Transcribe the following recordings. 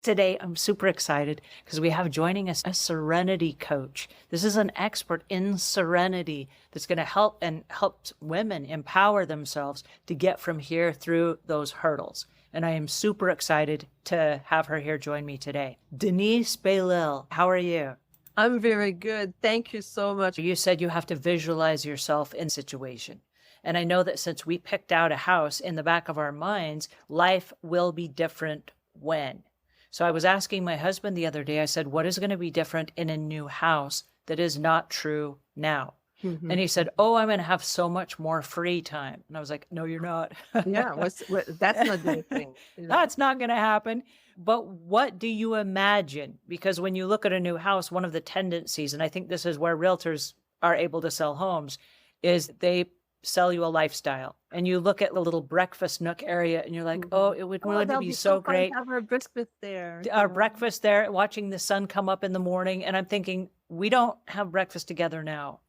Today, I'm super excited because we have joining us a Serenity coach. This is an expert in Serenity that's going to help women empower themselves to get from here through those hurdles. And I am super excited to have her here join me today. Denise Belisle, how are you? I'm very good. Thank you so much. You said you have to visualize yourself in a situation. And I know that since we picked out a house in the back of our minds, life will be different when. So I was asking my husband the other day, I said, what is going to be different in a new house that is not true now? Mhm. And he said, oh, I'm going to have so much more free time. And I was like, no, you're not. Yeah, that's not the thing. That's not going to happen. But what do you imagine? Because when you look at a new house, one of the tendencies, and I think this is where realtors are able to sell homes, is they sell you a lifestyle. And you look at the little breakfast nook area and you're like, oh, it would really that'll be be so so fun great. to have our breakfast there. Our breakfast there, watching the sun come up in the morning. And I'm thinking, we don't have breakfast together now.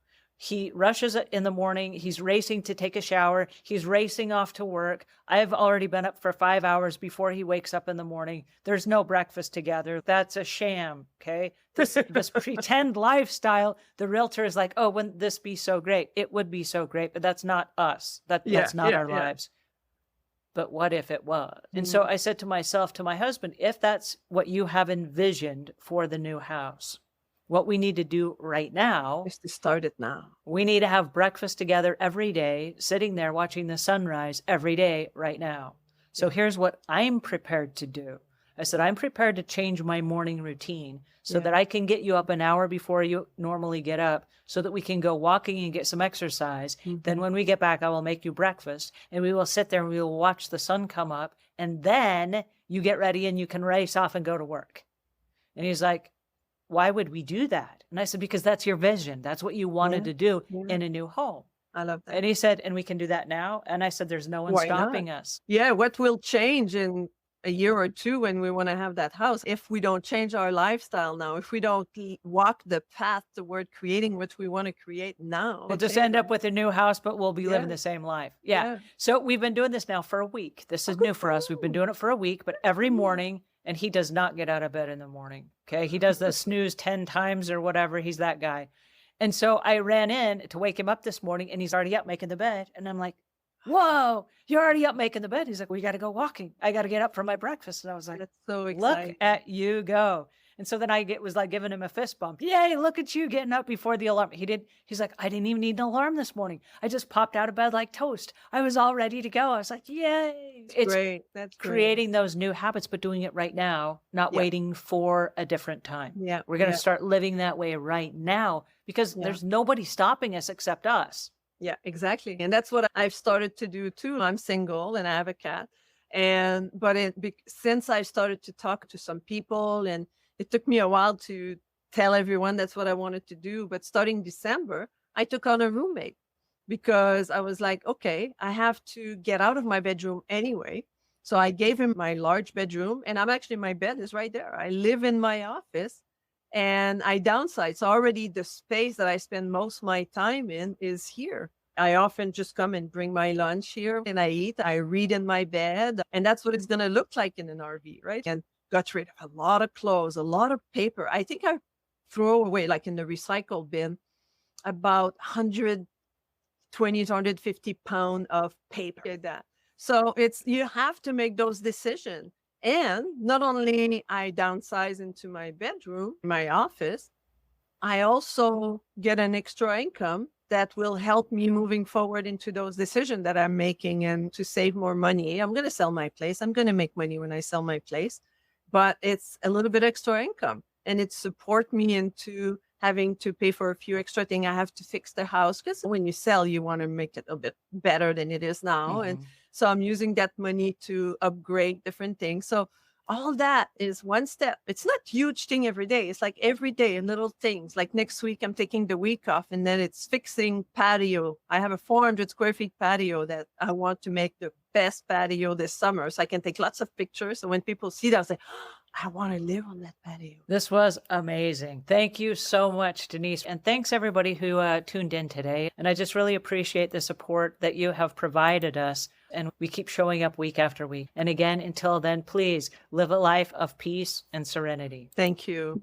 He rushes it in the morning. He's racing to take a shower. He's racing off to work. I've already been up for 5 hours before he wakes up in the morning. There's no breakfast together. That's a sham. Okay. This pretend lifestyle, the realtor is like, oh, wouldn't this be so great? It would be so great, but that's not us. That's not our lives. But what if it was? And so I said to myself, to my husband, if that's what you have envisioned for the new house, what we need to do right now Is to start it now. we need to have breakfast together every day, sitting there watching the sunrise every day right now. So here's what I'm prepared to do. I said, I'm prepared to change my morning routine so that I can get you up an hour before you normally get up so that we can go walking and get some exercise. Then when we get back, I will make you breakfast and we will sit there and we will watch the sun come up. And then you get ready and you can race off and go to work. And he's like, why would we do that? And I said, because that's your vision. That's what you wanted to do in a new home. I love that. And he said, and we can do that now. And I said, there's no one Why not? stopping us. Yeah, what will change in a year or two when we want to have that house if we don't change our lifestyle now, if we don't walk the path toward creating what we want to create now? We'll just end up with a new house, but we'll be living the same life. Yeah. So we've been doing this now for a week. This is new for us. We've been doing it for a week, but every morning, and he does not get out of bed in the morning. Okay. He does the snooze 10 times or whatever. He's that guy. And so I ran in to wake him up this morning and he's already up making the bed. And I'm like, whoa, you're already up making the bed. He's like, we got to go walking. I got to get up for my breakfast. And I was like, That's so exciting. look at you go. And so then was like giving him a fist bump. Yay, look at you getting up before the alarm. He's like, I didn't even need an alarm this morning. I just popped out of bed like toast. I was all ready to go. I was like, yay. It's great. That's great. Creating those new habits, but doing it right now, not waiting for a different time. Yeah. We're going to start living that way right now because there's nobody stopping us except us. Yeah, exactly. And that's what I've started to do too. I'm single and I have a cat. Since I started to talk to some people, and it took me a while to tell everyone that's what I wanted to do. But starting December, I took on a roommate because I was like, okay, I have to get out of my bedroom anyway. So I gave him my large bedroom, and my bed is right there. I live in my office and I downsize. So already the space that I spend most of my time in is here. I often just come and bring my lunch here and I eat. I read in my bed, and that's what it's going to look like in an RV, right? And got rid of a lot of clothes, a lot of paper. I think I throw away, like in the recycle bin, about 120 to 150 pounds of paper like that. So you have to make those decisions. And not only I downsize into my bedroom, my office, I also get an extra income that will help me moving forward into those decisions that I'm making and to save more money. I'm going to sell my place. I'm going to make money when I sell my place, but it's a little bit extra income, and it support me into having to pay for a few extra things. I have to fix the house because when you sell, you want to make it a bit better than it is now. And so I'm using that money to upgrade different things. So all that is one step. It's not huge thing every day. It's like every day, little things. Like next week, I'm taking the week off, and then it's fixing patio. I have a 400 square feet patio that I want to make the best patio this summer, so I can take lots of pictures. So when people see that, I'll say, oh, I want to live on that patio. This was amazing. Thank you so much, Denise. And thanks everybody who tuned in today. And I just really appreciate the support that you have provided us And we keep showing up week after week. And again, until then, please live a life of peace and serenity. Thank you.